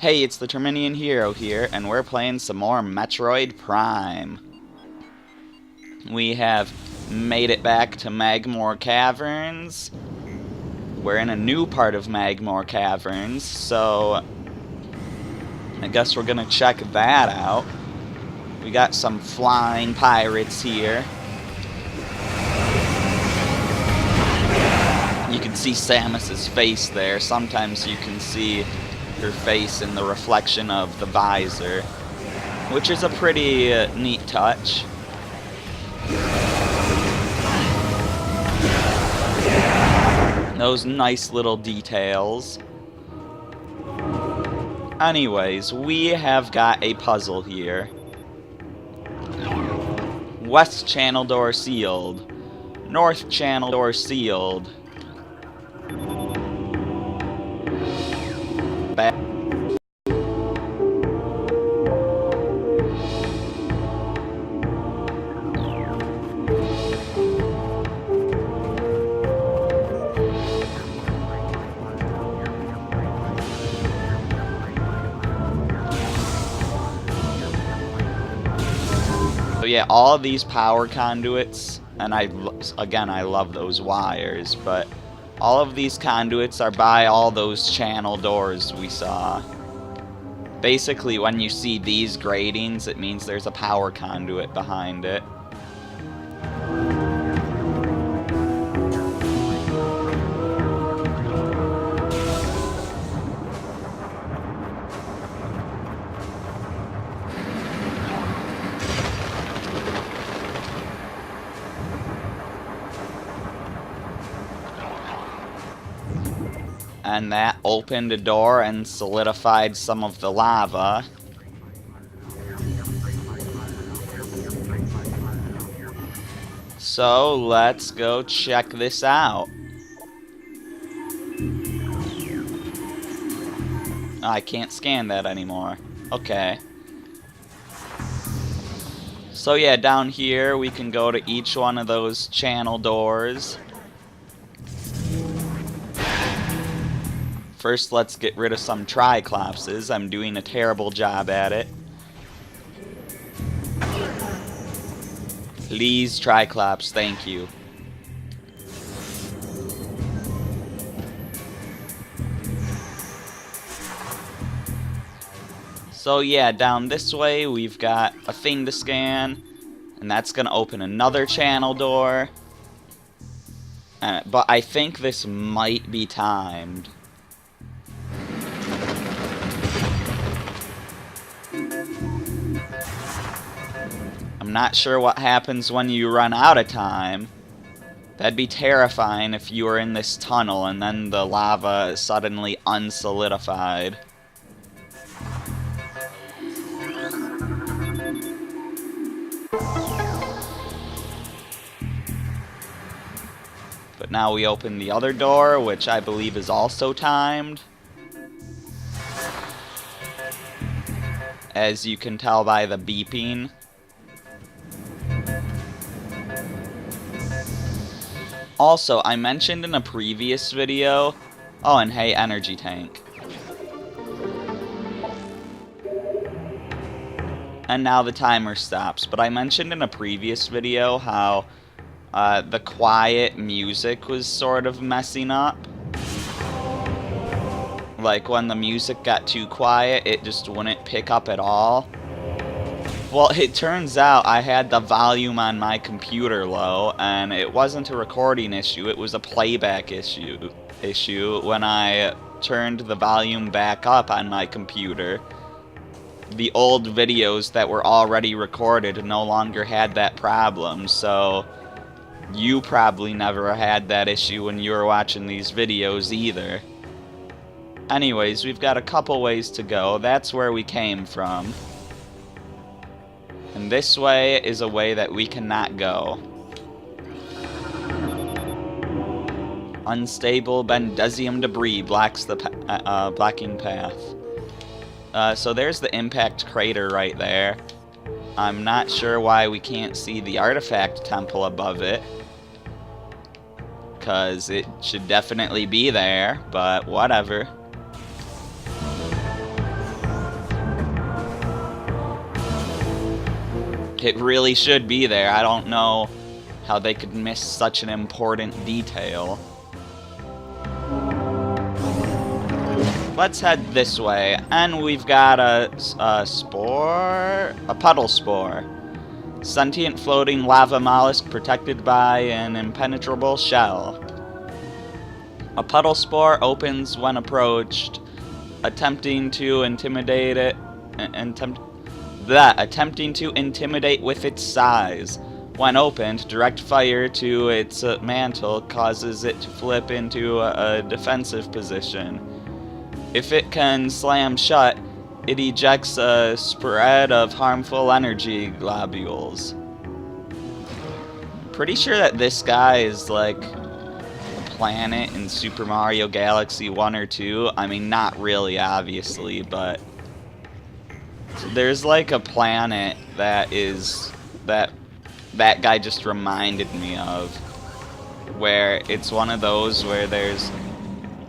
Hey, it's the Terminian Hero here, and we're playing some more Metroid Prime. We have made it back to Magmoor Caverns. We're in a new part of Magmoor Caverns, so I guess we're gonna check that out. We got some flying pirates here. You can see Samus's face there. Sometimes you can see her face in the reflection of the visor, which is a pretty neat touch. Those nice little details. Anyways, we have got a puzzle here. West channel door sealed. North channel door sealed. Back. So yeah, all of these power conduits, and I love those wires, but all of these conduits are by all those channel doors we saw. Basically, when you see these gratings, it means there's a power conduit behind it. And that opened a door and solidified some of the lava. So let's go check this out. Oh, I can't scan that anymore. Okay. So yeah, down here we can go to each one of those channel doors. First, let's get rid of some Triclopses. I'm doing a terrible job at it. Please, Triclops, thank you. So yeah, down this way we've got a thing to scan, and that's gonna open another channel door. But I think this might be timed. I'm not sure what happens when you run out of time. That'd be terrifying if you were in this tunnel and then the lava is suddenly unsolidified. But now we open the other door, which I believe is also timed. As you can tell by the beeping. Also, I mentioned in a previous video... Oh, and hey, energy tank. And now the timer stops. But I mentioned in a previous video how the quiet music was sort of messing up. Like, when the music got too quiet, it just wouldn't pick up at all. Well, it turns out I had the volume on my computer low, and it wasn't a recording issue, it was a playback issue when I turned the volume back up on my computer. The old videos that were already recorded no longer had that problem, so you probably never had that issue when you were watching these videos either. Anyways, we've got a couple ways to go. That's where we came from. And this way is a way that we cannot go. Unstable Bendezium debris blocks the blocking path. So there's the impact crater right there. I'm not sure why we can't see the artifact temple above it. because it should definitely be there, but whatever. It really should be there. I don't know how they could miss such an important detail. Let's head this way, and we've got a spore? A puddle spore. Sentient floating lava mollusk protected by an impenetrable shell. A puddle spore opens when approached, attempting to intimidate it, attempting to intimidate with its size. When opened, direct fire to its mantle causes it to flip into a defensive position. If it can slam shut, it ejects a spread of harmful energy globules. Pretty sure that this guy is like a planet in Super Mario Galaxy 1 or 2. I mean, not really, obviously, but there's like a planet that is that guy just reminded me of, where it's one of those where there's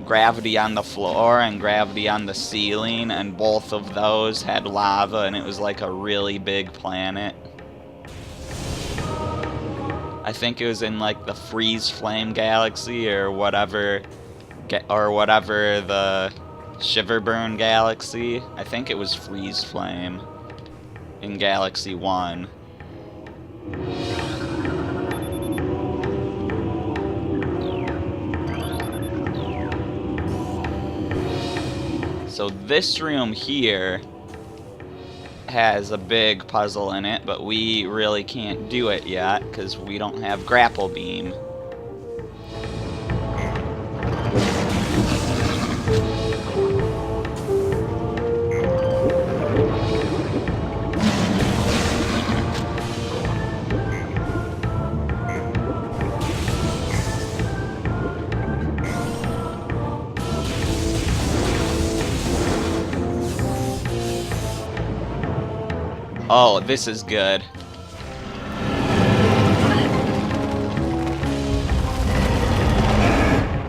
gravity on the floor and gravity on the ceiling, and both of those had lava, and it was like a really big planet. I think it was in like the Freeze Flame Galaxy or whatever the Shiverburn Galaxy. I think it was Freeze Flame in Galaxy 1. So this room here has a big puzzle in it, but we really can't do it yet because we don't have grapple beam. Oh, this is good.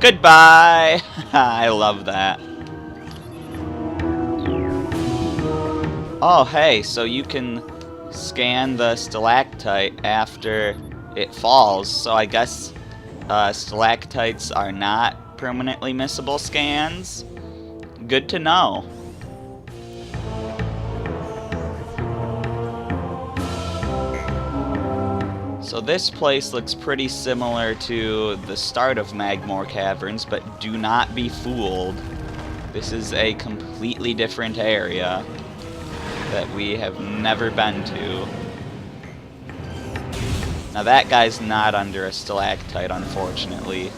Goodbye! I love that. Oh, hey, so you can scan the stalactite after it falls, so I guess stalactites are not permanently missable scans? Good to know. So this place looks pretty similar to the start of Magmore Caverns, but do not be fooled. This is a completely different area that we have never been to. Now that guy's not under a stalactite, unfortunately.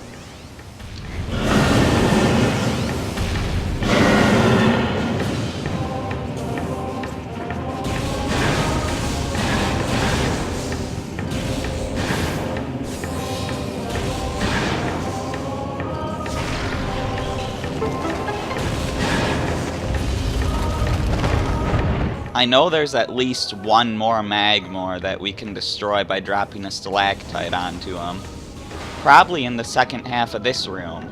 I know there's at least one more Magmore that we can destroy by dropping a stalactite onto him. Probably in the second half of this room.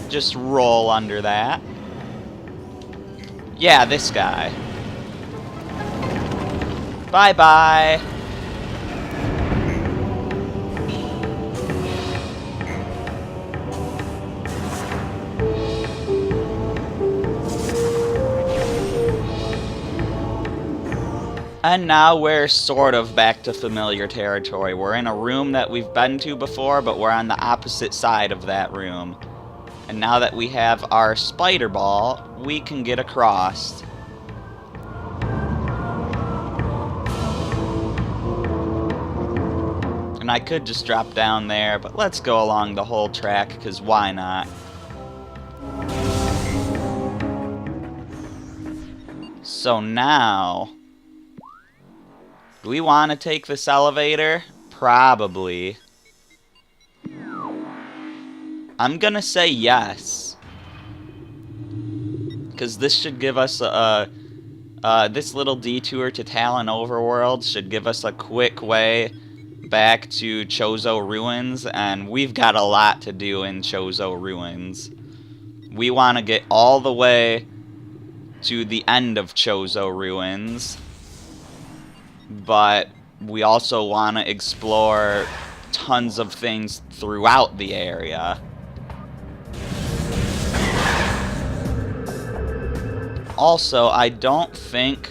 Just roll under that. Yeah, this guy. Bye-bye. And now we're sort of back to familiar territory. We're in a room that we've been to before, but we're on the opposite side of that room. And now that we have our spider ball, we can get across. And I could just drop down there, but let's go along the whole track, because why not? So now, do we want to take this elevator? Probably. I'm gonna say yes. Because this should give us this little detour to Talon Overworld should give us a quick way back to Chozo Ruins, and we've got a lot to do in Chozo Ruins. We want to get all the way to the end of Chozo Ruins, but we also want to explore tons of things throughout the area. Also, I don't think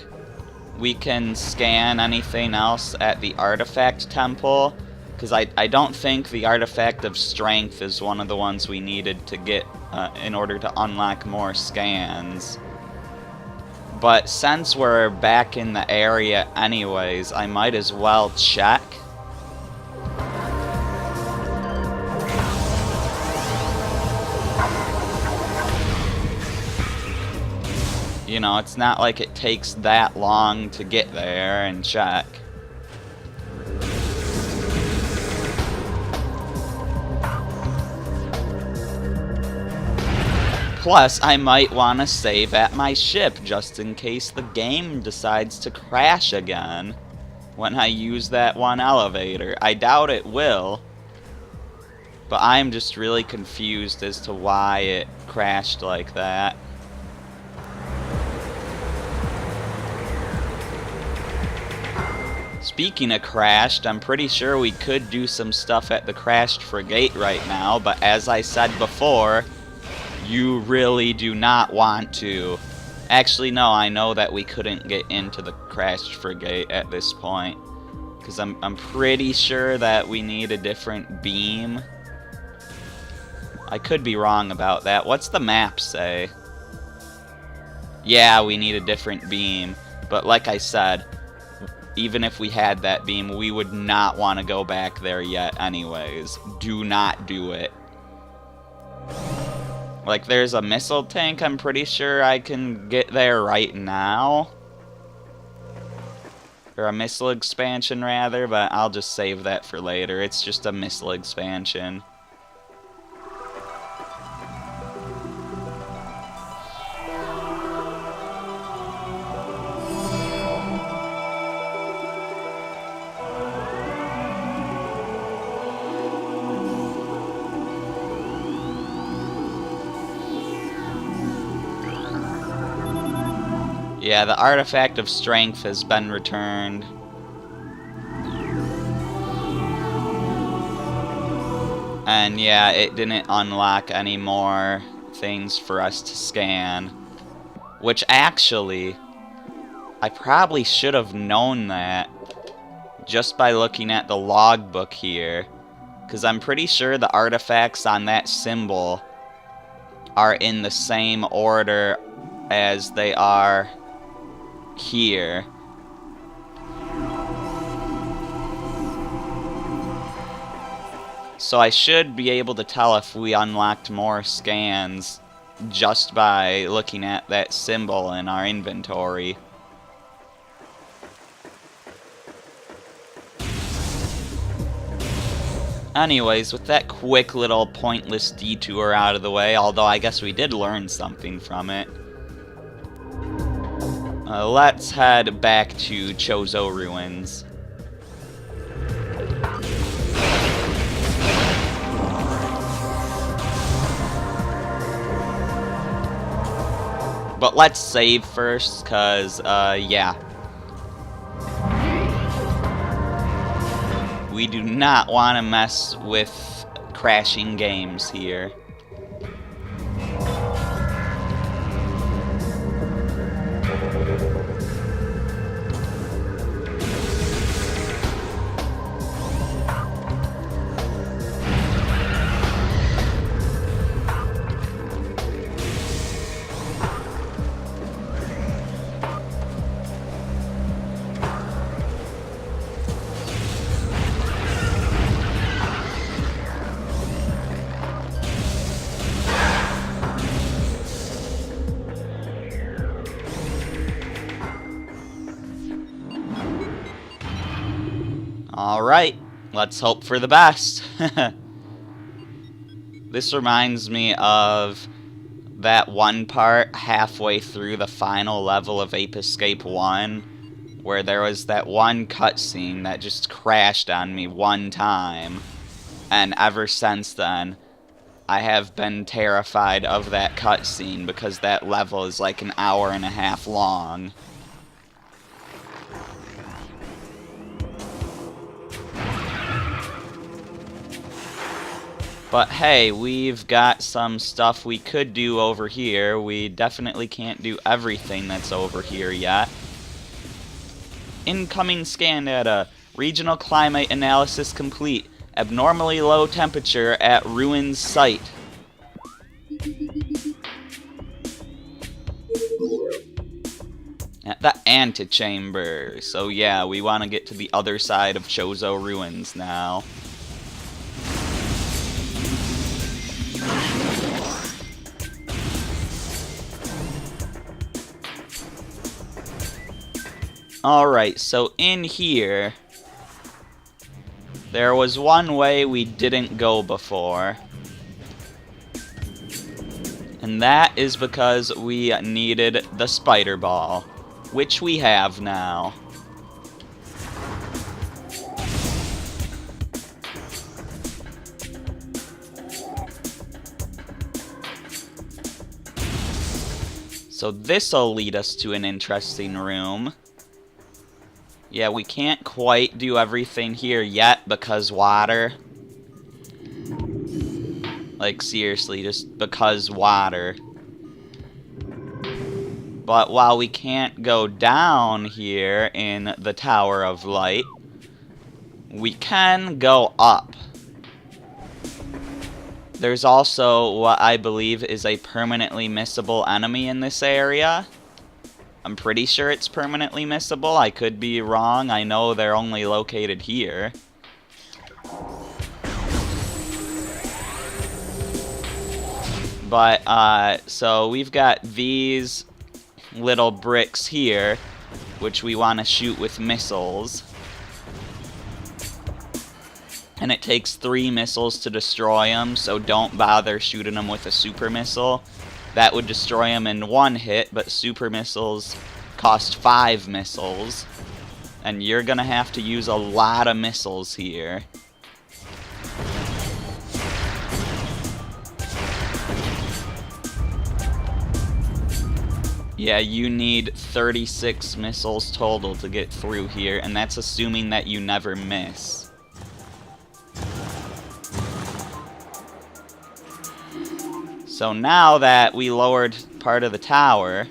we can scan anything else at the Artifact Temple, because I don't think the Artifact of Strength is one of the ones we needed to get in order to unlock more scans. But since we're back in the area anyways, I might as well check. You know, it's not like it takes that long to get there and check. Plus, I might want to save at my ship just in case the game decides to crash again when I use that one elevator. I doubt it will, but I'm just really confused as to why it crashed like that. Speaking of crashed, I'm pretty sure we could do some stuff at the crashed frigate right now, but as I said before, you really do not want to. Actually, no, I know that we couldn't get into the crashed frigate at this point, because I'm pretty sure that we need a different beam. I could be wrong about that. What's the map say? Yeah, we need a different beam, but like I said, even if we had that beam, we would not want to go back there yet anyways. Do not do it. Like, there's a missile tank, I'm pretty sure I can get there right now. Or a missile expansion, rather, but I'll just save that for later. It's just a missile expansion. Yeah, the Artifact of Strength has been returned. And yeah, it didn't unlock any more things for us to scan. Which actually, I probably should have known that just by looking at the logbook here. Because I'm pretty sure the artifacts on that symbol are in the same order as they are here. So I should be able to tell if we unlocked more scans just by looking at that symbol in our inventory. Anyways, with that quick little pointless detour out of the way, although I guess we did learn something from it, let's head back to Chozo Ruins. But let's save first, cause, yeah. We do not want to mess with crashing games here. Alright, let's hope for the best. This reminds me of that one part halfway through the final level of Ape Escape 1, where there was that one cutscene that just crashed on me one time, and ever since then, I have been terrified of that cutscene because that level is like an hour and a half long. But hey, we've got some stuff we could do over here. We definitely can't do everything that's over here yet. Incoming scan data. Regional climate analysis complete. Abnormally low temperature at ruins site. At the antechamber. So yeah, we want to get to the other side of Chozo ruins now. Alright, so in here, there was one way we didn't go before. And that is because we needed the spider ball, which we have now. So this'll lead us to an interesting room. Yeah, we can't quite do everything here yet because water. Like, seriously, just because water. But while we can't go down here in the Tower of Light, we can go up. There's also what I believe is a permanently missable enemy in this area. I'm pretty sure it's permanently missable. I could be wrong. I know they're only located here. But, so we've got these little bricks here, which we want to shoot with missiles. And it takes 3 missiles to destroy them, so don't bother shooting them with a super missile. That would destroy them in 1 hit, but super missiles cost 5 missiles. And you're gonna have to use a lot of missiles here. Yeah, you need 36 missiles total to get through here, and that's assuming that you never miss. So now that we lowered part of the tower,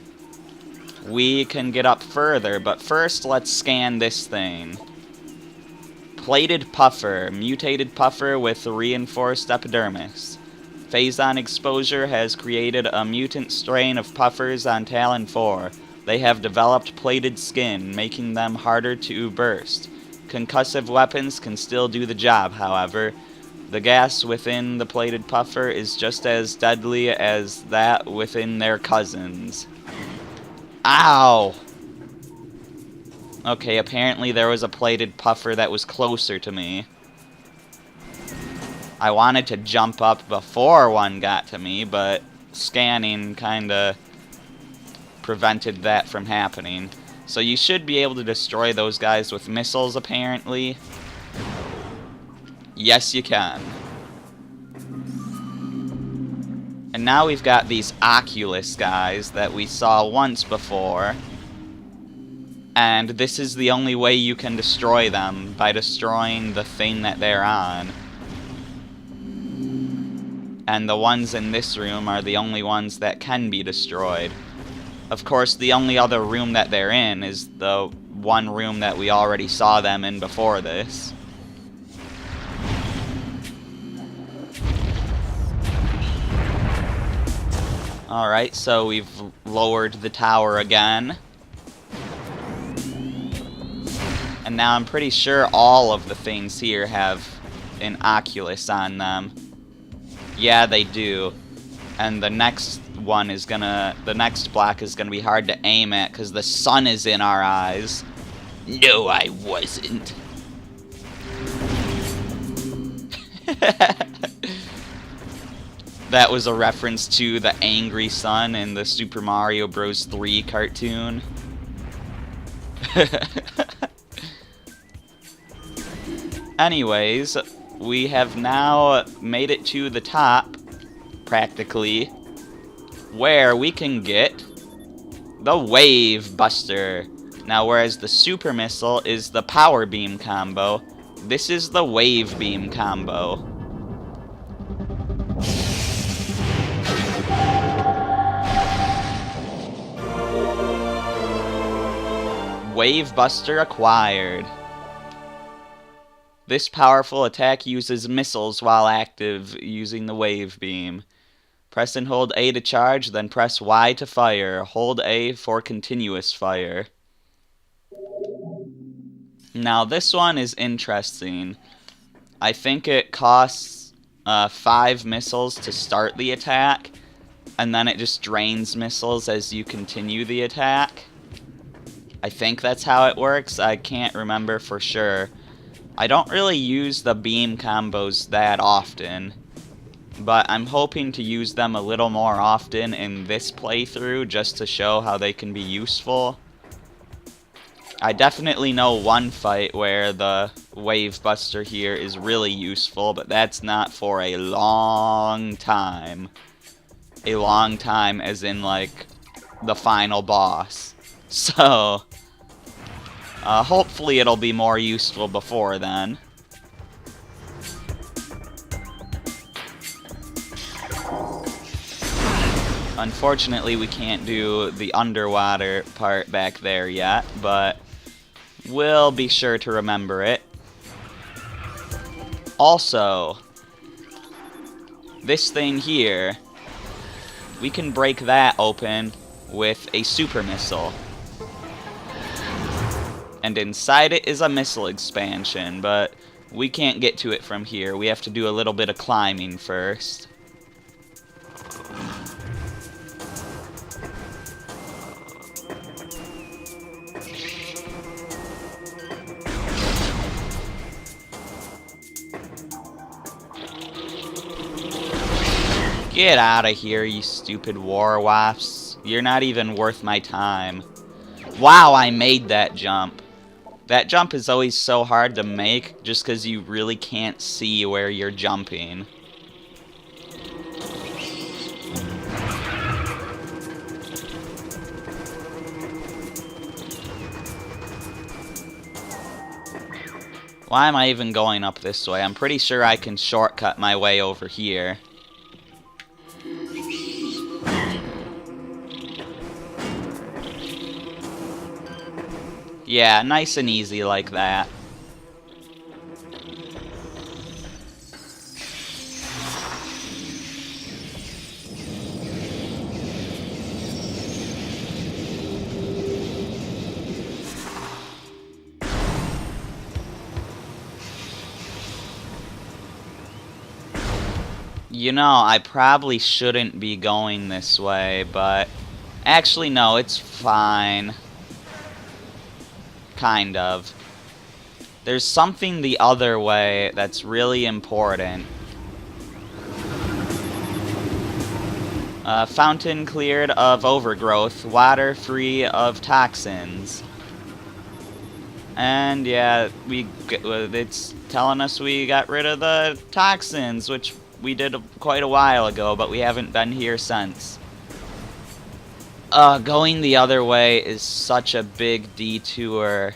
we can get up further, but first let's scan this thing. Plated puffer, mutated puffer with reinforced epidermis. Phazon exposure has created a mutant strain of puffers on Talon 4. They have developed plated skin, making them harder to burst. Concussive weapons can still do the job, however. The gas within the plated puffer is just as deadly as that within their cousins. Ow! Okay, apparently there was a plated puffer that was closer to me. I wanted to jump up before one got to me, but scanning kinda prevented that from happening. So you should be able to destroy those guys with missiles, apparently. Yes, you can. And now we've got these Oculus guys that we saw once before. And this is the only way you can destroy them, by destroying the thing that they're on. And the ones in this room are the only ones that can be destroyed. Of course, the only other room that they're in is the one room that we already saw them in before this. Alright, so we've lowered the tower again. And now I'm pretty sure all of the things here have an Oculus on them. Yeah, they do. And the next one is gonna... the next block is gonna be hard to aim at because the sun is in our eyes. No, I wasn't. That was a reference to the angry sun in the Super Mario Bros. 3 cartoon. Anyways, we have now made it to the top, practically, where we can get the Wavebuster. Now, whereas the Super Missile is the Power Beam combo, this is the Wave Beam combo. Wavebuster acquired. This powerful attack uses missiles while active using the Wave Beam. Press and hold A to charge, then press Y to fire. Hold A for continuous fire. Now this one is interesting. I think it costs 5 missiles to start the attack, and then it just drains missiles as you continue the attack. I think that's how it works. I can't remember for sure. I don't really use the beam combos that often, but I'm hoping to use them a little more often in this playthrough just to show how they can be useful. I definitely know one fight where the Wavebuster here is really useful, but that's not for a long time. A long time as in, like, the final boss. So, hopefully it'll be more useful before then. Unfortunately, we can't do the underwater part back there yet, but we'll be sure to remember it. Also, this thing here, we can break that open with a super missile. And inside it is a missile expansion, but we can't get to it from here. We have to do a little bit of climbing first. Get out of here, you stupid war wasps. You're not even worth my time. Wow, I made that jump. That jump is always so hard to make just because you really can't see where you're jumping. Why am I even going up this way? I'm pretty sure I can shortcut my way over here. Yeah, nice and easy like that. You know, I probably shouldn't be going this way, but actually no, it's fine. Kind of. There's something the other way that's really important. Fountain cleared of overgrowth, water free of toxins. And yeah, it's telling us we got rid of the toxins, which we did quite a while ago, but we haven't been here since. Going the other way is such a big detour.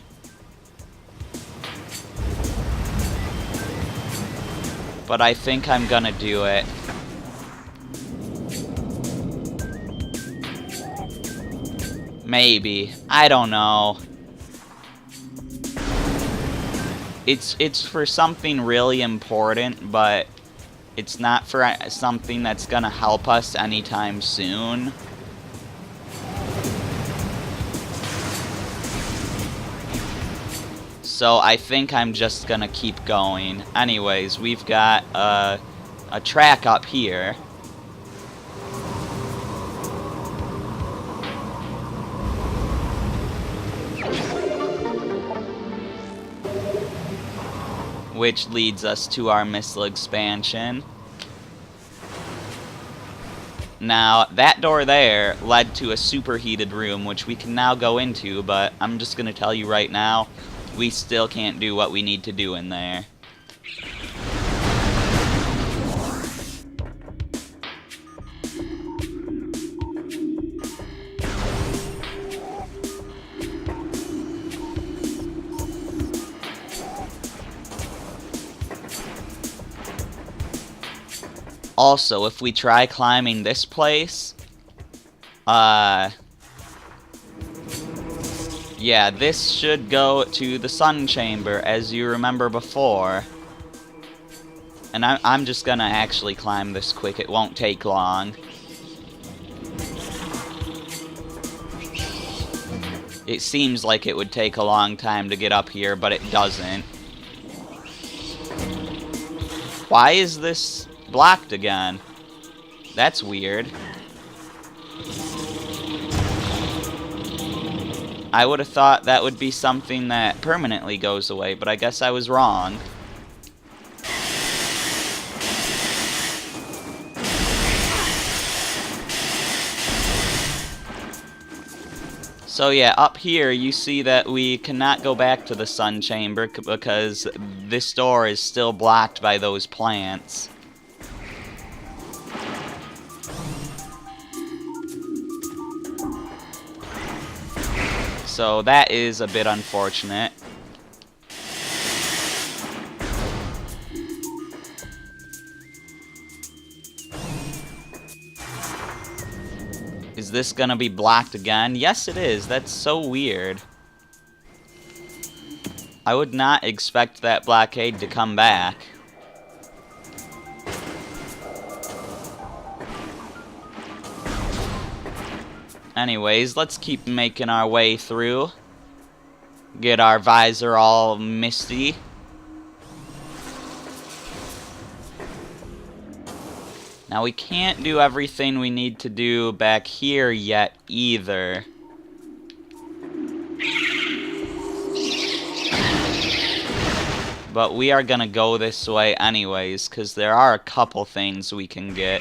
But I think I'm gonna do it. Maybe. I don't know. It's for something really important, but it's not for something that's gonna help us anytime soon. So I think I'm just gonna keep going. Anyways, we've got a track up here. Which leads us to our missile expansion. Now, that door there led to a superheated room, which we can now go into, but I'm just gonna tell you right now, we still can't do what we need to do in there. Also, if we try climbing this place, yeah, this should go to the sun chamber, as you remember before. And I'm just gonna actually climb this quick, it won't take long. It seems like it would take a long time to get up here, but it doesn't. Why is this blocked again? That's weird. I would have thought that would be something that permanently goes away, but I guess I was wrong. So yeah, up here you see that we cannot go back to the sun chamber because this door is still blocked by those plants. So that is a bit unfortunate. Is this gonna be blocked again? Yes, it is. That's so weird. I would not expect that blockade to come back. Anyways, let's keep making our way through. Get our visor all misty. Now we can't do everything we need to do back here yet either. But we are gonna go this way anyways, because there are a couple things we can get.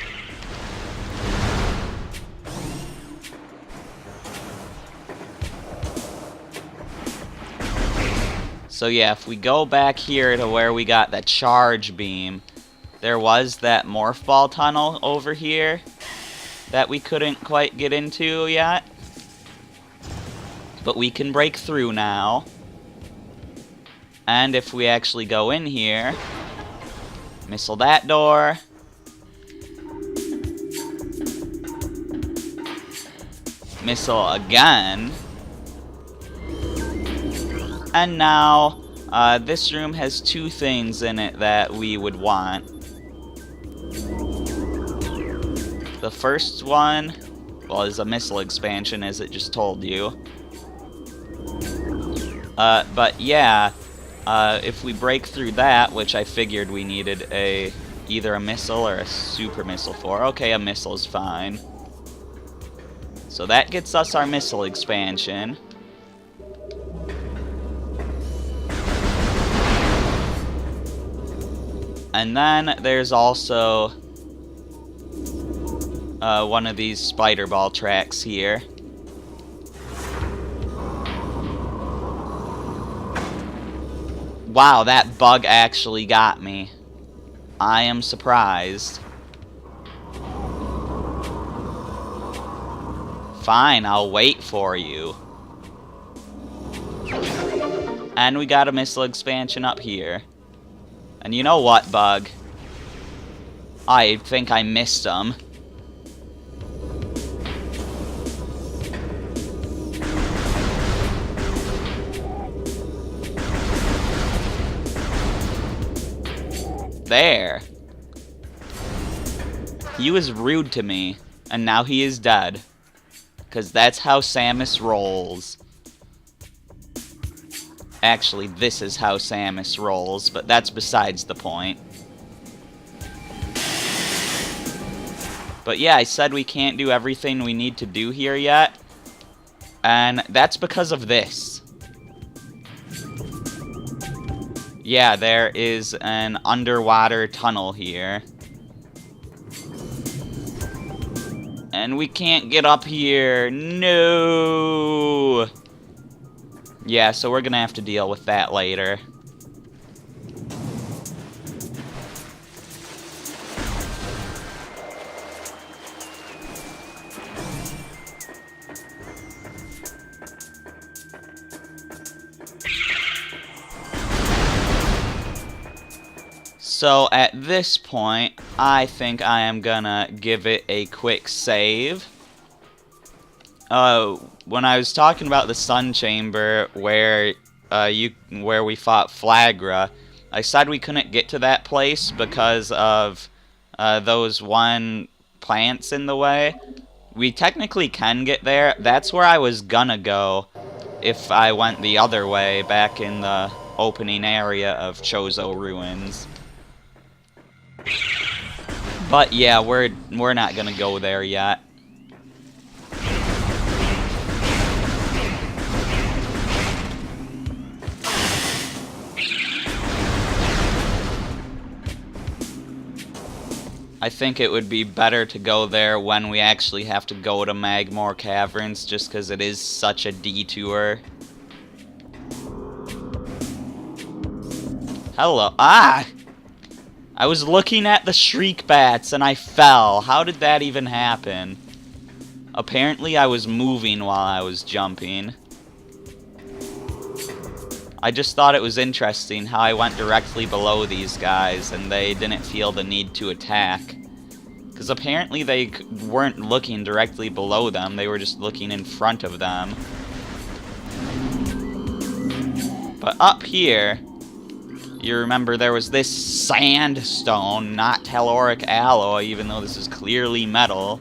So yeah, if we go back here to where we got the charge beam, there was that morph ball tunnel over here that we couldn't quite get into yet. But we can break through now. And if we actually go in here, missile that door. Missile again. And now, this room has two things in it that we would want. The first one, well, is a missile expansion, as it just told you. But yeah, if we break through that, which I figured we needed either a missile or a super missile for. Okay, a missile's fine. So that gets us our missile expansion. And then there's also one of these spider ball tracks here. Wow, that bug actually got me. I am surprised. Fine, I'll wait for you. And we got a missile expansion up here. And you know what, bug? I think I missed him. There. He was rude to me, and now he is dead. 'Cause that's how Samus rolls. Actually, this is how Samus rolls, but that's besides the point. But yeah, I said we can't do everything we need to do here yet. And that's because of this. Yeah, there is an underwater tunnel here. And we can't get up here. No! Yeah, so we're gonna have to deal with that later. So at this point, I think I am gonna give it a quick save. When I was talking about the Sun Chamber where we fought Flagra, I said we couldn't get to that place because of those one plants in the way. We technically can get there. That's where I was gonna go if I went the other way back in the opening area of Chozo Ruins. But yeah, we're not gonna go there yet. I think it would be better to go there when we actually have to go to Magmoor Caverns, just because it is such a detour. Hello. Ah! I was looking at the Shriek Bats and I fell. How did that even happen? Apparently I was moving while I was jumping. I just thought it was interesting how I went directly below these guys and they didn't feel the need to attack. Because apparently they weren't looking directly below them, they were just looking in front of them. But up here, you remember there was this sandstone, not telluric alloy, even though this is clearly metal.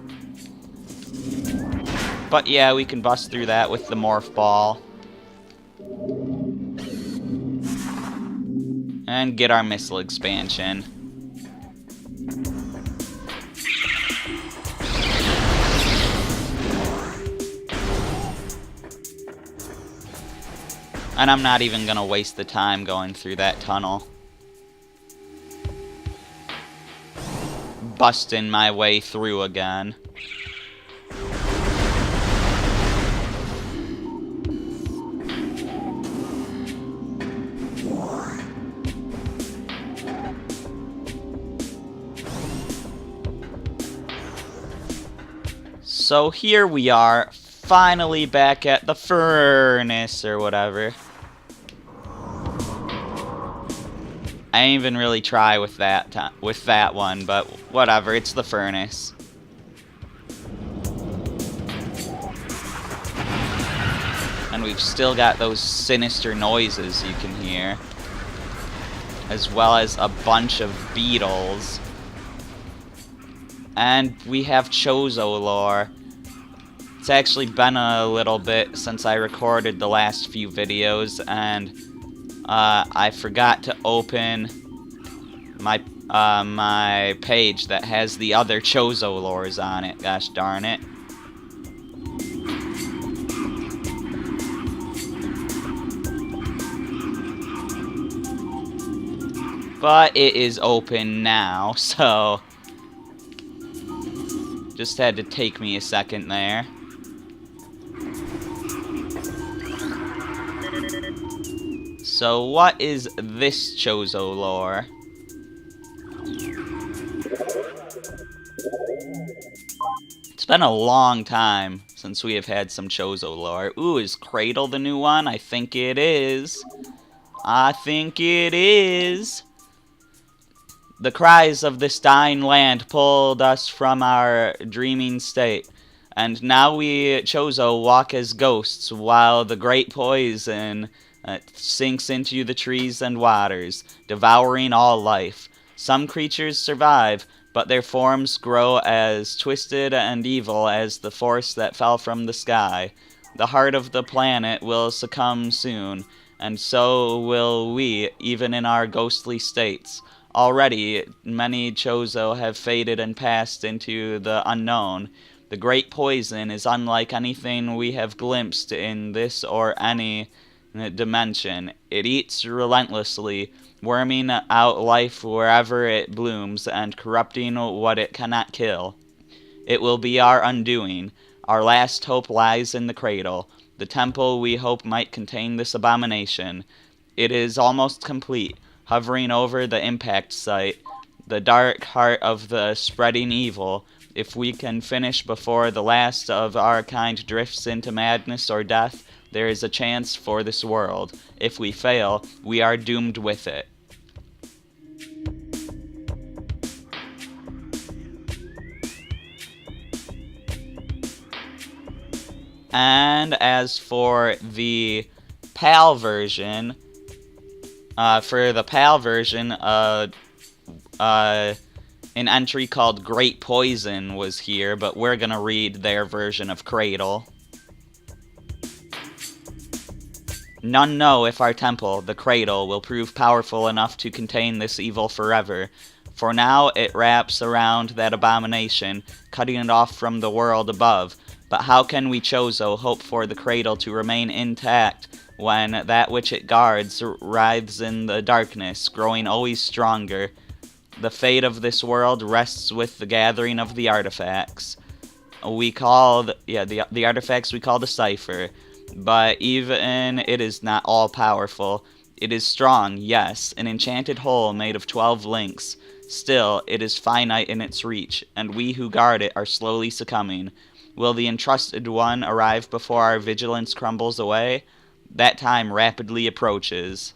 But yeah, we can bust through that with the morph ball. And get our missile expansion. And I'm not even gonna waste the time going through that tunnel. Busting my way through again. So here we are, finally back at the furnace or whatever. I didn't even really try with that one, but whatever, it's the furnace. And we've still got those sinister noises you can hear, as well as a bunch of beetles. And we have Chozo lore. It's actually been a little bit since I recorded the last few videos, and I forgot to open my my page that has the other Chozo lores on it. Gosh darn it. But it is open now, so just had to take me a second there. So what is this Chozo lore? It's been a long time since we have had some Chozo lore. Ooh, is Cradle the new one? I think it is. I think it is. The cries of this dying land pulled us from our dreaming state, and now we Chozo walk as ghosts while the great poison sinks into the trees and waters, devouring all life. Some creatures survive, but their forms grow as twisted and evil as the force that fell from the sky. The heart of the planet will succumb soon, and so will we, even in our ghostly states. Already, many Chozo have faded and passed into the unknown. The great poison is unlike anything we have glimpsed in this or any dimension. It eats relentlessly, worming out life wherever it blooms and corrupting what it cannot kill. It will be our undoing. Our last hope lies in the Cradle. The temple we hope might contain this abomination. It is almost complete, hovering over the impact site, the dark heart of the spreading evil. If we can finish before the last of our kind drifts into madness or death, there is a chance for this world. If we fail, we are doomed with it. And as for the PAL version, an entry called Great Poison was here, but we're gonna read their version of Cradle. None know if our temple, the Cradle, will prove powerful enough to contain this evil forever. For now it wraps around that abomination, cutting it off from the world above. But how can we, Chozo, hope for the Cradle to remain intact when that which it guards writhes in the darkness, growing always stronger? The fate of this world rests with the gathering of the artifacts. The artifacts we call the Cipher. But even it is not all-powerful. It is strong, yes, an enchanted whole made of 12 links. Still, it is finite in its reach, and we who guard it are slowly succumbing. Will the entrusted one arrive before our vigilance crumbles away? That time rapidly approaches.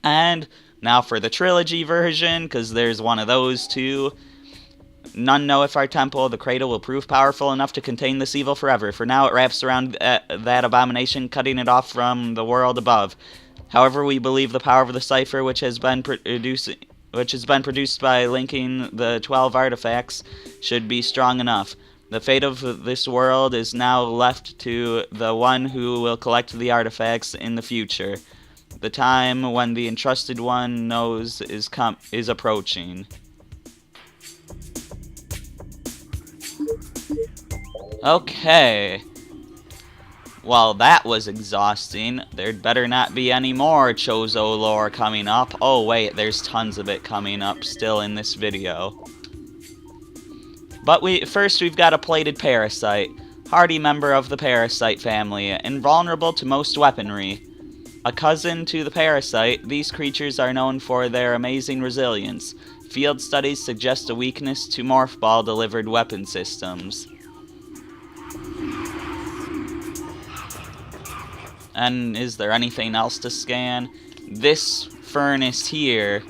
And now for the trilogy version, because there's one of those too. None know if our temple, the Cradle, will prove powerful enough to contain this evil forever. For now it wraps around that abomination, cutting it off from the world above. However, we believe the power of the Cipher, which has been produced by linking the 12 artifacts, should be strong enough. The fate of this world is now left to the one who will collect the artifacts in the future. The time when the entrusted one knows is approaching. Okay. Well, that was exhausting. There'd better not be any more Chozo lore coming up. Oh wait, there's tons of it coming up still in this video. But first we've got a plated Parasite. Hardy member of the Parasite family, invulnerable to most weaponry. A cousin to the Parasite, these creatures are known for their amazing resilience. Field studies suggest a weakness to Morph Ball delivered weapon systems. And is there anything else to scan? This furnace here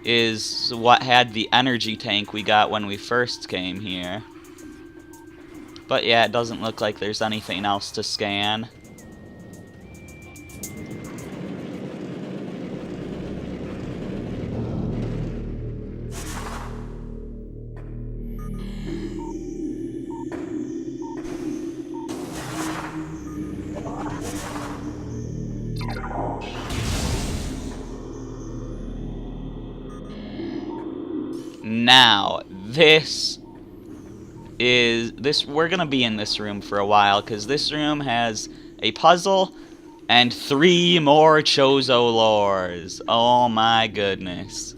is what had the energy tank we got when we first came here. But yeah, it doesn't look like there's anything else to scan. Now, we're gonna be in this room for a while, because this room has a puzzle and 3 more Chozo lores. Oh my goodness.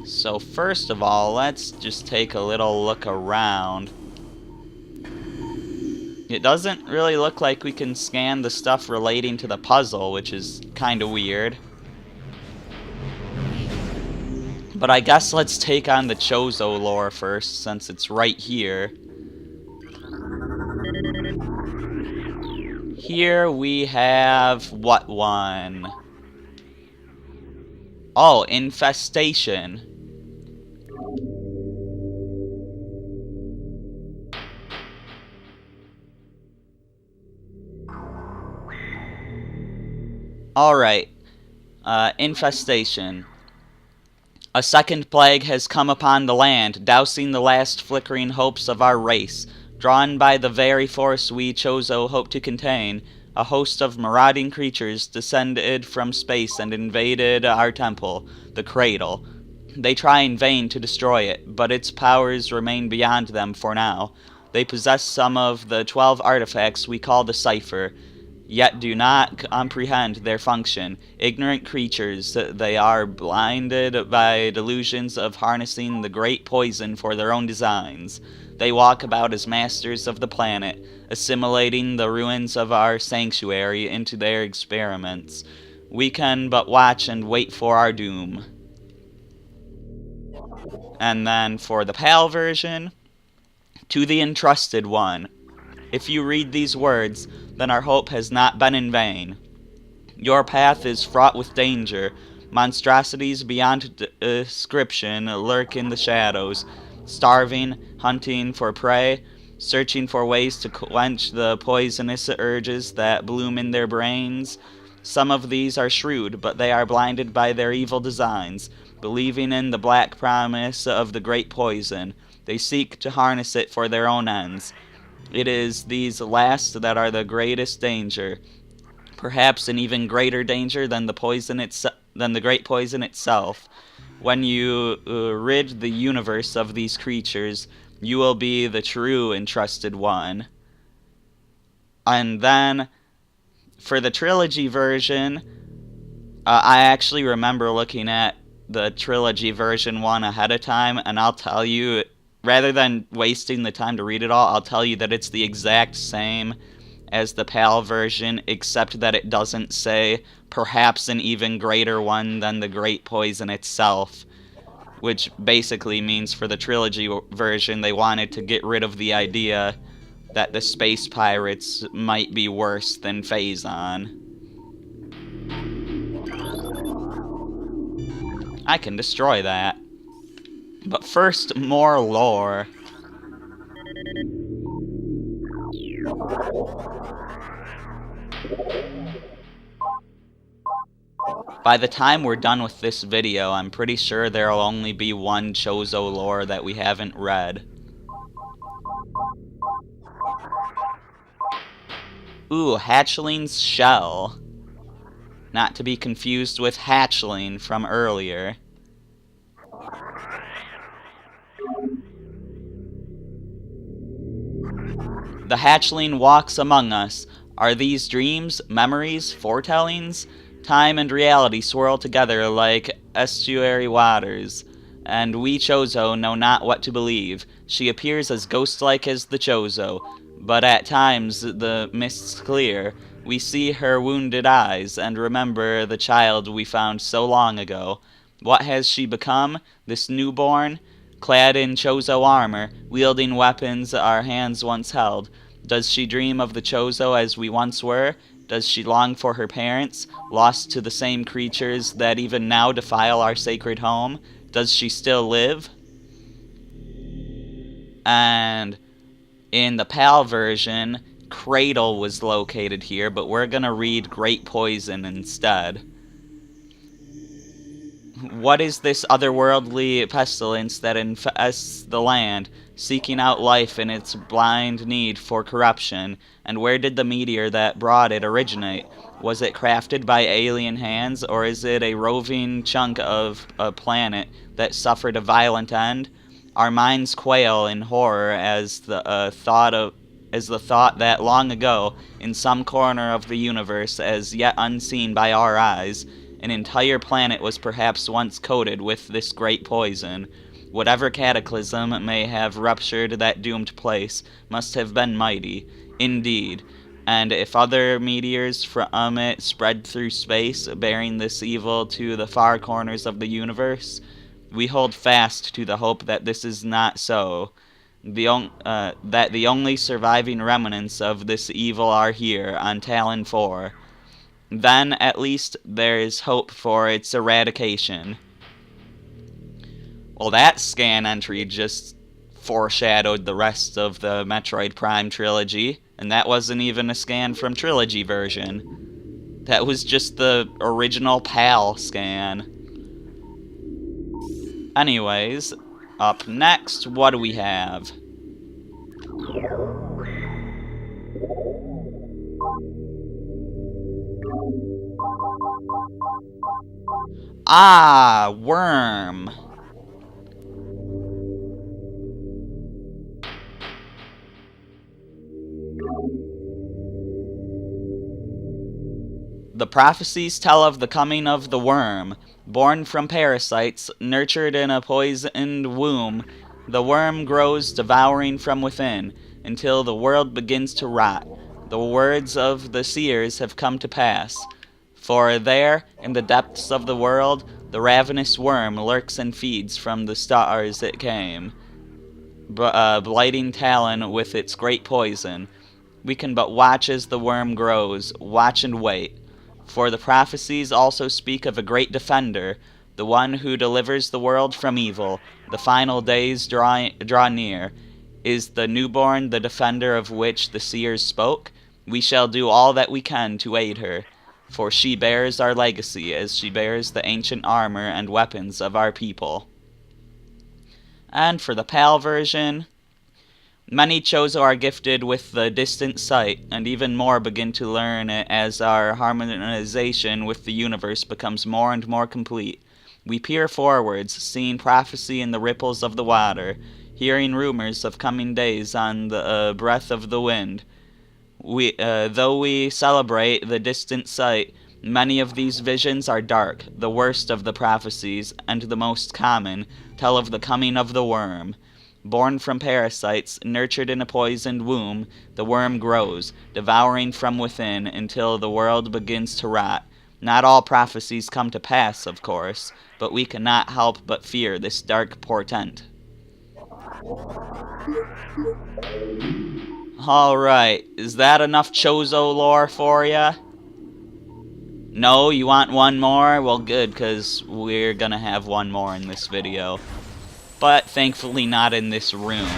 So first of all, let's just take a little look around. It doesn't really look like we can scan the stuff relating to the puzzle, which is kind of weird. But I guess let's take on the Chozo lore first, since it's right here. Here we have what one? Oh, Infestation. Alright, Infestation. A second plague has come upon the land, dousing the last flickering hopes of our race. Drawn by the very force we Chozo hope to contain, a host of marauding creatures descended from space and invaded our temple, the Cradle. They try in vain to destroy it, but its powers remain beyond them for now. They possess some of the 12 artifacts we call the Cipher, yet do not comprehend their function. Ignorant creatures, they are blinded by delusions of harnessing the great poison for their own designs. They walk about as masters of the planet, assimilating the ruins of our sanctuary into their experiments. We can but watch and wait for our doom. And then for the PAL version, to the entrusted one. If you read these words, then our hope has not been in vain. Your path is fraught with danger, Monstrosities beyond description lurk in the shadows, starving, hunting for prey, searching for ways to quench the poisonous urges that bloom in their brains. Some of these are shrewd, but they are blinded by their evil designs, believing in the black promise of the great poison. They seek to harness it for their own ends. It is these last that are the greatest danger, perhaps an even greater danger than the great poison itself. When you rid the universe of these creatures, you will be the true and trusted one. And then, for the trilogy version, I actually remember looking at the trilogy version one ahead of time, and I'll tell you, rather than wasting the time to read it all, I'll tell you that it's the exact same as the PAL version, except that it doesn't say perhaps an even greater one than the great poison itself, which basically means for the trilogy version they wanted to get rid of the idea that the space pirates might be worse than Phazon. I can destroy that. But first, more lore. By the time we're done with this video, I'm pretty sure there'll only be one Chozo lore that we haven't read. Ooh, Hatchling's shell. Not to be confused with Hatchling from earlier. The Hatchling walks among us. Are these dreams, memories, foretellings? Time and reality swirl together like estuary waters, and we Chozo know not what to believe. She appears as ghost-like as the Chozo, but at times the mists clear. We see her wounded eyes, and remember the child we found so long ago. What has she become, this newborn? Clad in Chozo armor, wielding weapons our hands once held. Does she dream of the Chozo as we once were? Does she long for her parents, lost to the same creatures that even now defile our sacred home? Does she still live? And in the PAL version, Cradle was located here, but we're gonna read Great Poison instead. What is this otherworldly pestilence that infests the land, seeking out life in its blind need for corruption? And where did the meteor that brought it originate? Was it crafted by alien hands, or is it a roving chunk of a planet that suffered a violent end? Our minds quail in horror as the thought that long ago, in some corner of the universe as yet unseen by our eyes, an entire planet was perhaps once coated with this great poison. Whatever cataclysm may have ruptured that doomed place must have been mighty, indeed, and if other meteors from it spread through space, bearing this evil to the far corners of the universe, we hold fast to the hope that this is not so, that the only surviving remnants of this evil are here on Talon 4. Then, at least, there is hope for its eradication. Well, that scan entry just foreshadowed the rest of the Metroid Prime trilogy, and that wasn't even a scan from trilogy version. That was just the original PAL scan. Anyways, up next, what do we have? Ah, worm. The prophecies tell of the coming of the worm. Born from parasites, nurtured in a poisoned womb, the worm grows, devouring from within, until the world begins to rot. The words of the seers have come to pass. For there, in the depths of the world, the ravenous worm lurks and feeds from the stars it came, blighting Talon with its great poison. We can but watch as the worm grows, watch and wait. For the prophecies also speak of a great defender, the one who delivers the world from evil. The final days draw near. Is the newborn the defender of which the seers spoke? We shall do all that we can to aid her, for she bears our legacy as she bears the ancient armor and weapons of our people. And for the PAL version, many Chozo are gifted with the distant sight, and even more begin to learn it as our harmonization with the universe becomes more and more complete. We peer forwards, seeing prophecy in the ripples of the water, hearing rumors of coming days on the breath of the wind. Though we celebrate the distant sight, many of these visions are dark. The worst of the prophecies, and the most common, tell of the coming of the worm. Born from parasites, nurtured in a poisoned womb, the worm grows, devouring from within until the world begins to rot. Not all prophecies come to pass, of course, but we cannot help but fear this dark portent. Alright, is that enough Chozo lore for ya? No, you want one more? Well, good, because we're gonna have one more in this video. But thankfully not in this room.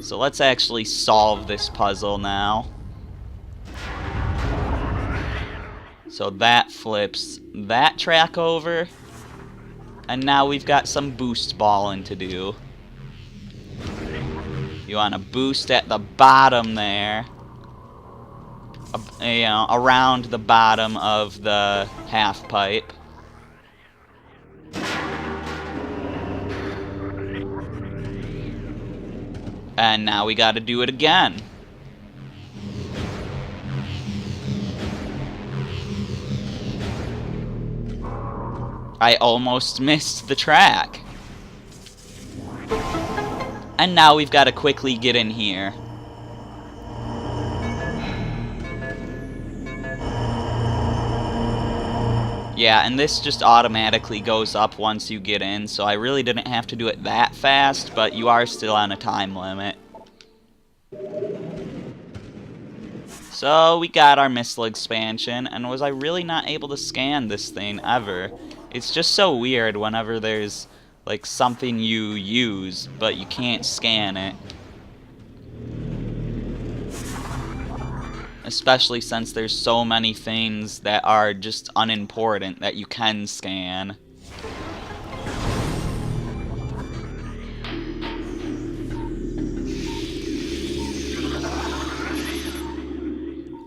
So let's actually solve this puzzle now. So that flips that track over. And now we've got some boost balling to do. You want to boost at the bottom there. You know, around the bottom of the half pipe. And now we gotta do it again. I almost missed the track. And now we've got to quickly get in here. Yeah, and this just automatically goes up once you get in, so I really didn't have to do it that fast, but you are still on a time limit. So we got our missile expansion, and was I really not able to scan this thing ever? It's just so weird whenever there's like something you use, but you can't scan it. Especially since there's so many things that are just unimportant that you can scan.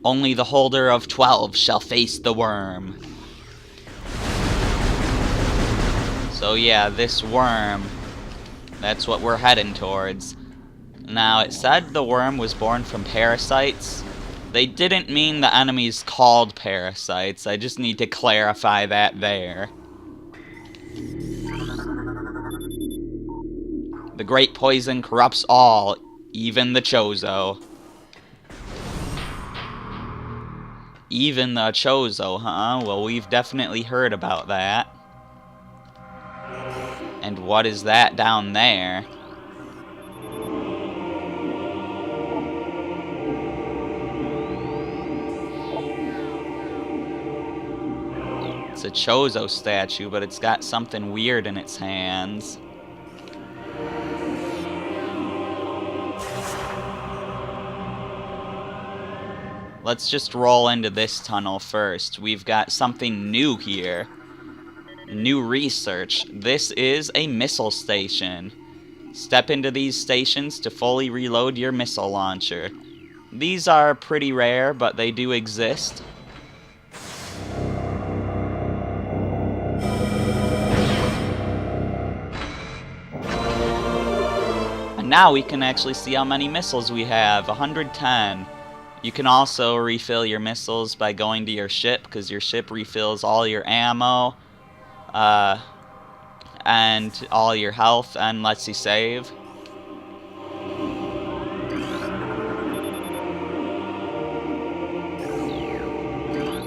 Only the holder of 12 shall face the worm. So yeah, this worm, that's what we're heading towards. Now, it said the worm was born from parasites. They didn't mean the enemies called parasites. I just need to clarify that there. The great poison corrupts all, even the Chozo. Even the Chozo, huh? Well, we've definitely heard about that. And what is that down there? It's a Chozo statue, but it's got something weird in its hands. Let's just roll into this tunnel first. We've got something new here. New research. This is a missile station. Step into these stations to fully reload your missile launcher. These are pretty rare, but they do exist. And now we can actually see how many missiles we have. 110. You can also refill your missiles by going to your ship, because your ship refills all your ammo. And all your health and lets you save.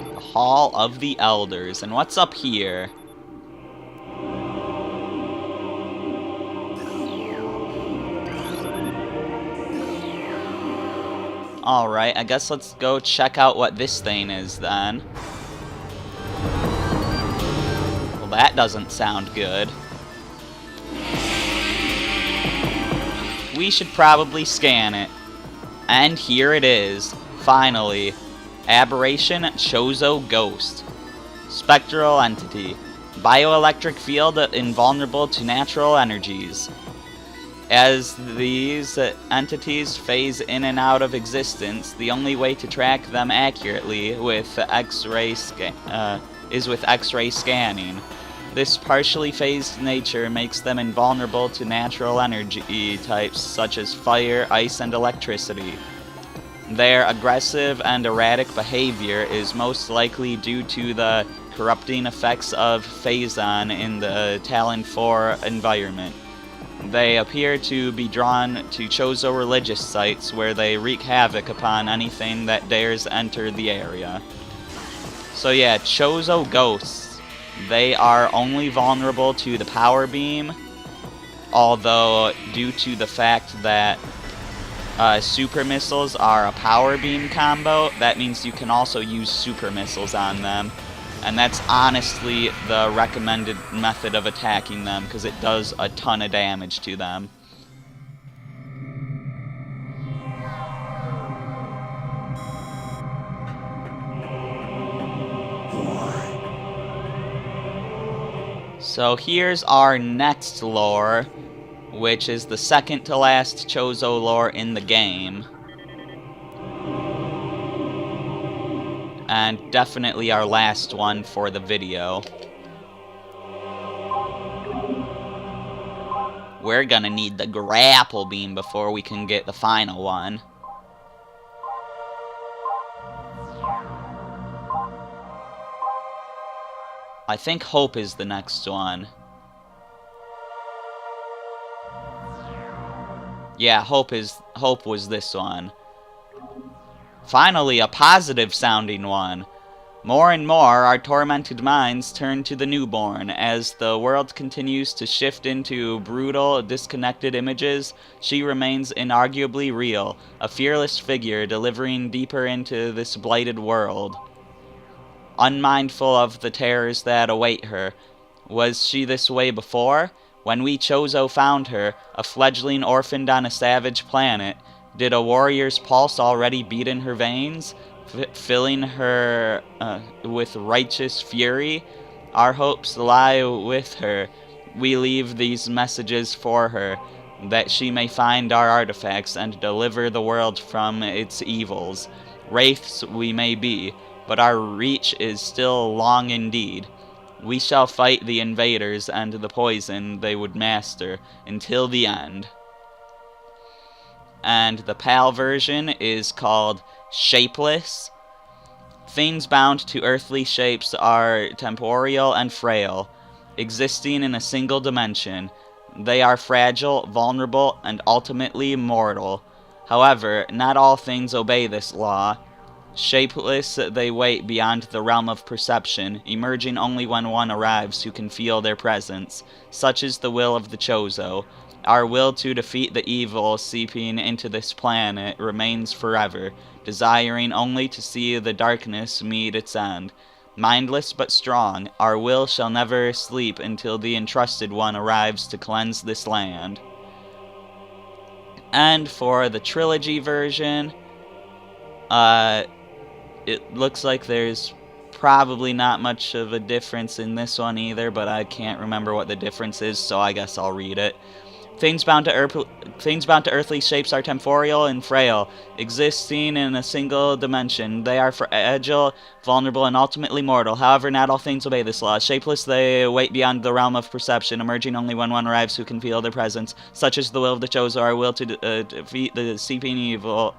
The Hall of the Elders. And what's up here? Alright, I guess let's go check out what this thing is then. Well, that doesn't sound good. We should probably scan it. And here it is, finally. Aberration Chozo Ghost. Spectral entity. Bioelectric field invulnerable to natural energies. As these entities phase in and out of existence, the only way to track them accurately with X-ray is with X-ray scanning. This partially phased nature makes them invulnerable to natural energy types such as fire, ice, and electricity. Their aggressive and erratic behavior is most likely due to the corrupting effects of Phazon in the Talon 4 environment. They appear to be drawn to Chozo religious sites where they wreak havoc upon anything that dares enter the area. So yeah, Chozo ghosts. They are only vulnerable to the power beam, although due to the fact that super missiles are a power beam combo, that means you can also use super missiles on them. And that's honestly the recommended method of attacking them, because it does a ton of damage to them. So here's our next lore, which is the second to last Chozo lore in the game. And definitely our last one for the video. We're gonna need the grapple beam before we can get the final one. I think Hope is the next one. Yeah, Hope was this one. Finally, a positive sounding one. More and more, our tormented minds turn to the newborn. As the world continues to shift into brutal, disconnected images, she remains inarguably real, a fearless figure delivering deeper into this blighted world. Unmindful of the terrors that await her. Was she this way before? When we Chozo found her, a fledgling orphaned on a savage planet, did a warrior's pulse already beat in her veins, filling her with righteous fury? Our hopes lie with her. We leave these messages for her, that she may find our artifacts and deliver the world from its evils. Wraiths we may be, but our reach is still long indeed. We shall fight the invaders and the poison they would master until the end. And the PAL version is called Shapeless. Things bound to earthly shapes are temporal and frail, existing in a single dimension. They are fragile, vulnerable, and ultimately mortal. However, not all things obey this law. Shapeless, they wait beyond the realm of perception, emerging only when one arrives who can feel their presence. Such is the will of the Chozo. Our will to defeat the evil seeping into this planet remains forever, desiring only to see the darkness meet its end. Mindless but strong, our will shall never sleep until the entrusted one arrives to cleanse this land. And for the trilogy version, it looks like there's probably not much of a difference in this one either, but I can't remember what the difference is, so I guess I'll read it. Things bound to earthly shapes are temporal and frail, existing in a single dimension. They are fragile, vulnerable, and ultimately mortal. However, not all things obey this law. Shapeless, they wait beyond the realm of perception, emerging only when one arrives who can feel their presence. Such is the will of the Chozo, our will to defeat the seeping evil.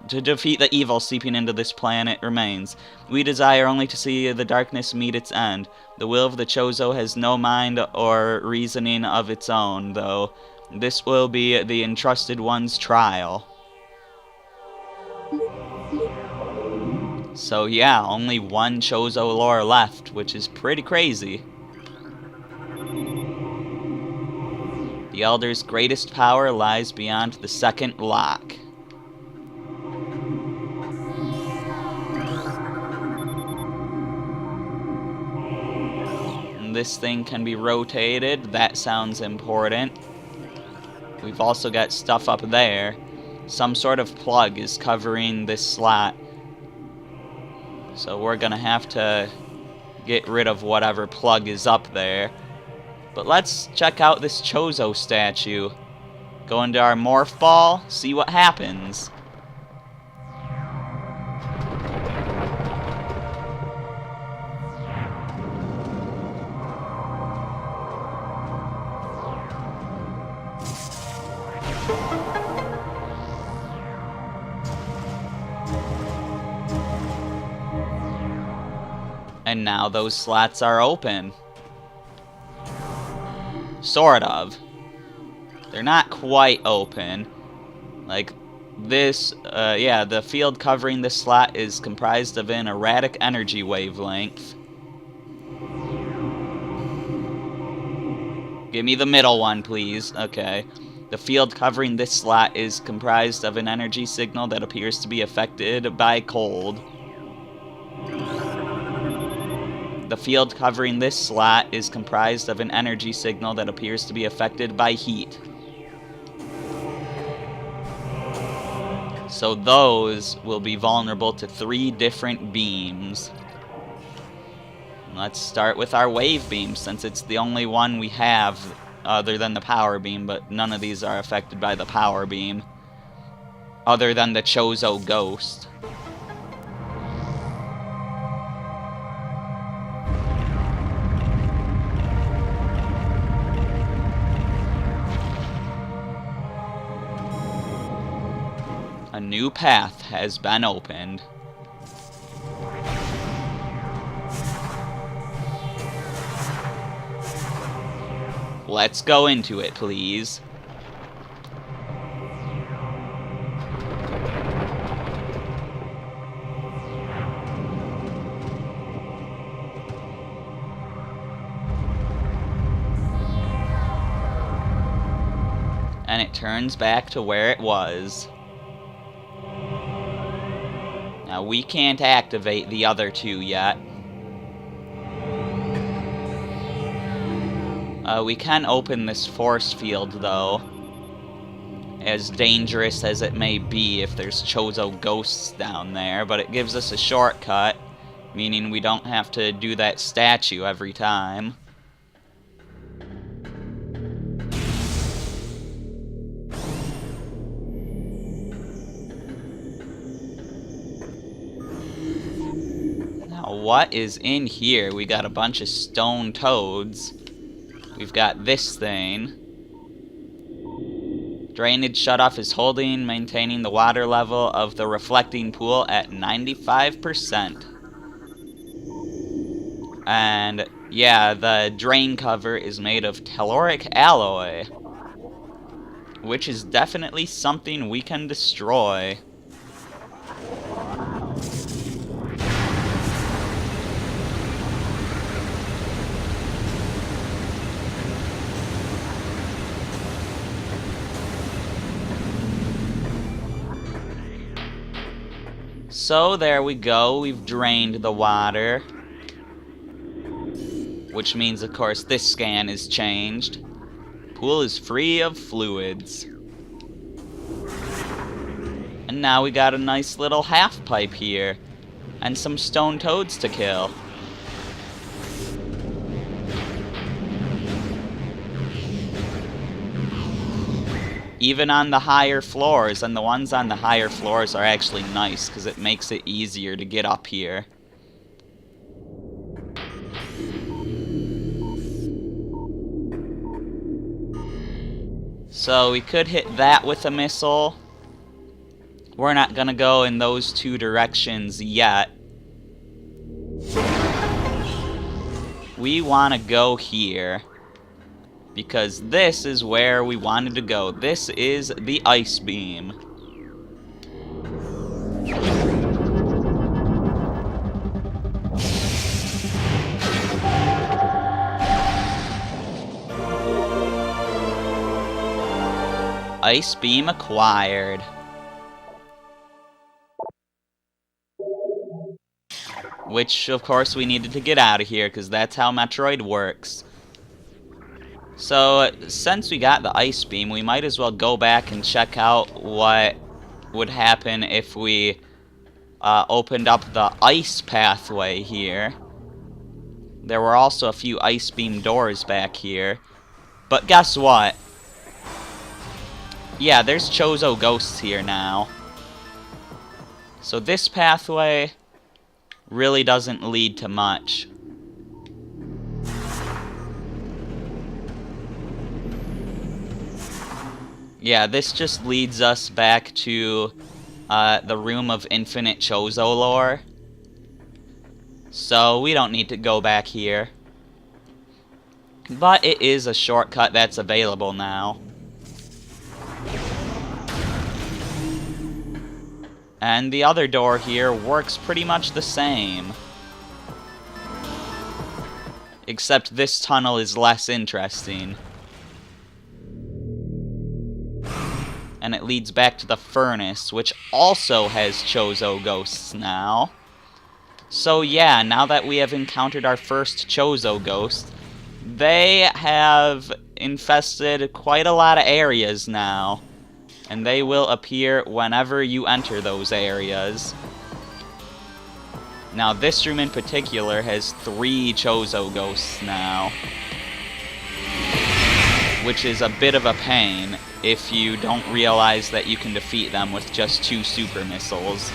To defeat the evil seeping into this planet remains. We desire only to see the darkness meet its end. The will of the Chozo has no mind or reasoning of its own, though. This will be the entrusted one's trial. So yeah, only one Chozo lore left, which is pretty crazy. The Elder's greatest power lies beyond the second lock. and this thing can be rotated. That sounds important. We've also got stuff up there. Some sort of plug is covering this slot. So we're gonna have to get rid of whatever plug is up there. But let's check out this Chozo statue. Go into our morph ball, see what happens. And now those slots are open. Sort of. They're not quite open. Like, this, yeah, the field covering this slot is comprised of an erratic energy wavelength. Give me the middle one, please. Okay. The field covering this slot is comprised of an energy signal that appears to be affected by cold. The field covering this slot is comprised of an energy signal that appears to be affected by heat. So those will be vulnerable to 3 different beams. Let's start with our wave beam, since it's the only one we have other than the power beam, but none of these are affected by the power beam, other than the Chozo ghost. A new path has been opened. Let's go into it, please. And it turns back to where it was. Now, we can't activate the other 2 yet. We can open this force field, though. As dangerous as it may be if there's Chozo ghosts down there, but it gives us a shortcut, meaning we don't have to do that statue every time. Now, what is in here? We got a bunch of stone toads. We've got this thing. Drainage shutoff is maintaining the water level of the reflecting pool at 95%. And, yeah, the drain cover is made of telluric alloy, which is definitely something we can destroy. So there we go, we've drained the water. Which means, of course, this scan is changed. Pool is free of fluids. And now we got a nice little half pipe here. And some stone toads to kill. Even on the higher floors, and the ones on the higher floors are actually nice, because it makes it easier to get up here. So we could hit that with a missile. We're not gonna go in those 2 directions yet. We wanna go here. Because this is where we wanted to go. This is the ice beam. Ice beam acquired. Which, of course, we needed to get out of here, because that's how Metroid works. So, since we got the Ice Beam, we might as well go back and check out what would happen if we opened up the ice pathway here. There were also a few Ice Beam doors back here. But guess what? Yeah, there's Chozo ghosts here now. So this pathway really doesn't lead to much. Yeah, this just leads us back to the Room of Infinite Chozo lore. So we don't need to go back here. But it is a shortcut that's available now. And the other door here works pretty much the same. Except this tunnel is less interesting. And it leads back to the furnace, which also has Chozo ghosts now. So yeah, now that we have encountered our first Chozo ghost, they have infested quite a lot of areas now. And they will appear whenever you enter those areas. Now this room in particular has 3 Chozo ghosts now. Which is a bit of a pain if you don't realize that you can defeat them with just 2 super missiles.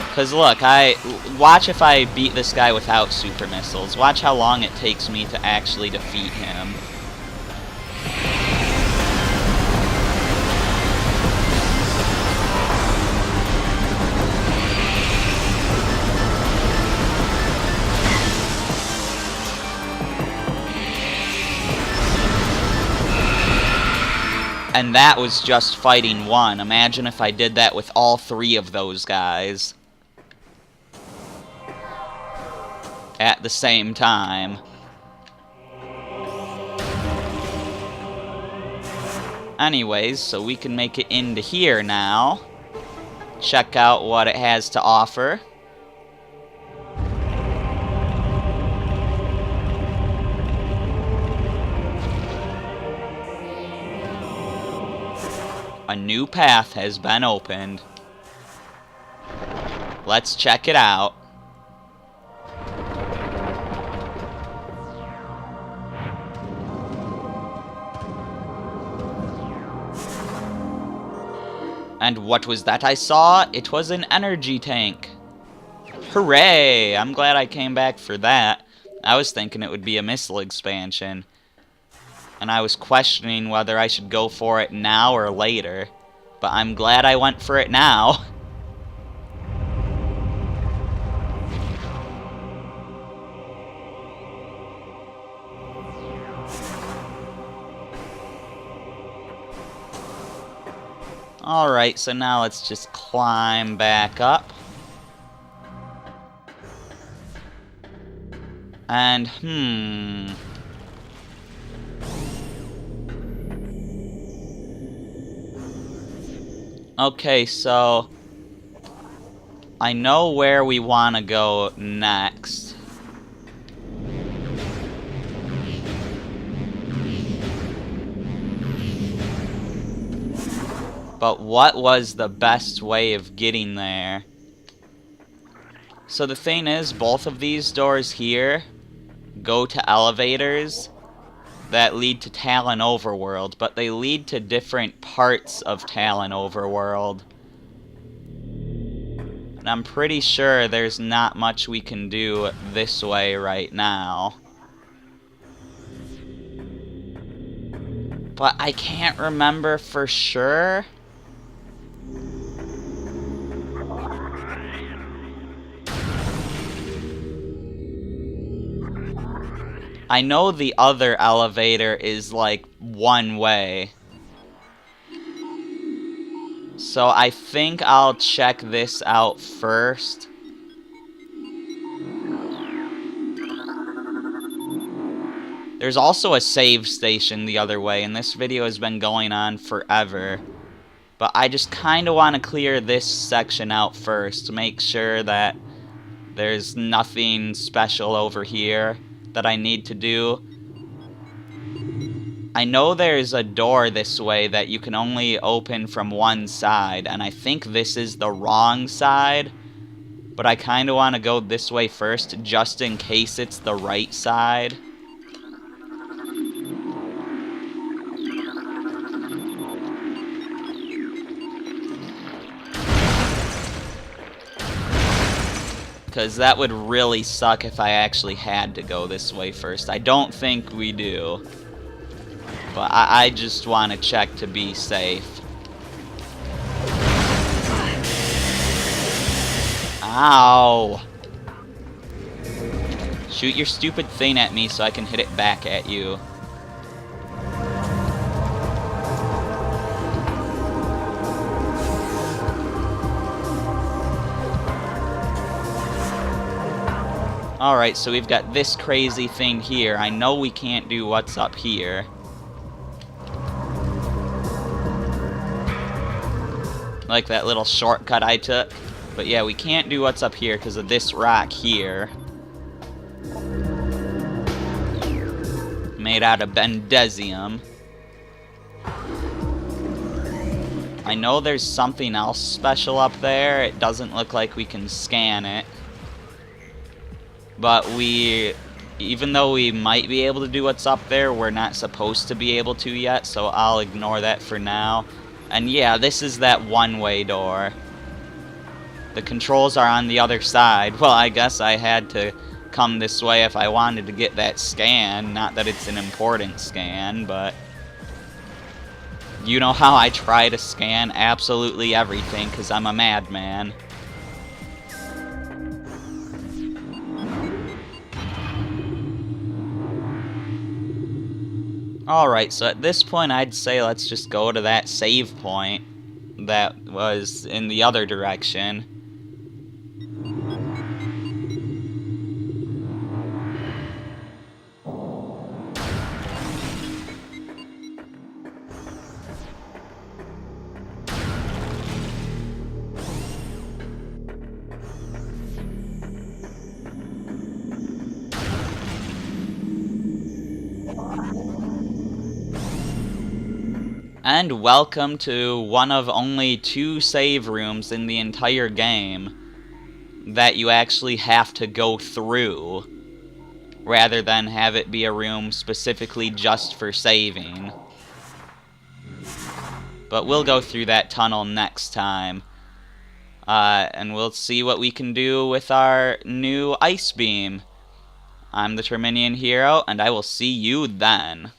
Because look, watch if I beat this guy without super missiles. Watch how long it takes me to actually defeat him. And that was just fighting one. Imagine if I did that with all 3 of those guys at the same time. Anyways, so we can make it into here now. Check out what it has to offer. A new path has been opened. Let's check it out. And what was that I saw? It was an energy tank. Hooray! I'm glad I came back for that. I was thinking it would be a missile expansion. And I was questioning whether I should go for it now or later. But I'm glad I went for it now. Alright, so now let's just climb back up. And, okay, so I know where we want to go next. But what was the best way of getting there? So the thing is, both of these doors here go to elevators that lead to Talon Overworld, but they lead to different parts of Talon Overworld. And I'm pretty sure there's not much we can do this way right now. But I can't remember for sure. I know the other elevator is like one way. So I think I'll check this out first. There's also a save station the other way, and this video has been going on forever. But I just kind of want to clear this section out first to make sure that there's nothing special over here that I need to do. I know there's a door this way that you can only open from one side, and I think this is the wrong side. But I kind of want to go this way first, just in case it's the right side. Because that would really suck if I actually had to go this way first. I don't think we do. But I just want to check to be safe. Ow! Shoot your stupid thing at me so I can hit it back at you. Alright, so we've got this crazy thing here. I know we can't do what's up here. Like that little shortcut I took. But yeah, we can't do what's up here because of this rock here. Made out of bendesium. I know there's something else special up there. It doesn't look like we can scan it. But even though we might be able to do what's up there, we're not supposed to be able to yet, so I'll ignore that for now. And yeah, this is that one-way door. The controls are on the other side. Well, I guess I had to come this way if I wanted to get that scan. Not that it's an important scan, but you know how I try to scan absolutely everything because I'm a madman. Alright, so at this point I'd say let's just go to that save point that was in the other direction. And welcome to one of only 2 save rooms in the entire game that you actually have to go through, rather than have it be a room specifically just for saving. But we'll go through that tunnel next time. And we'll see what we can do with our new ice beam. I'm the Terminian Hero, and I will see you then.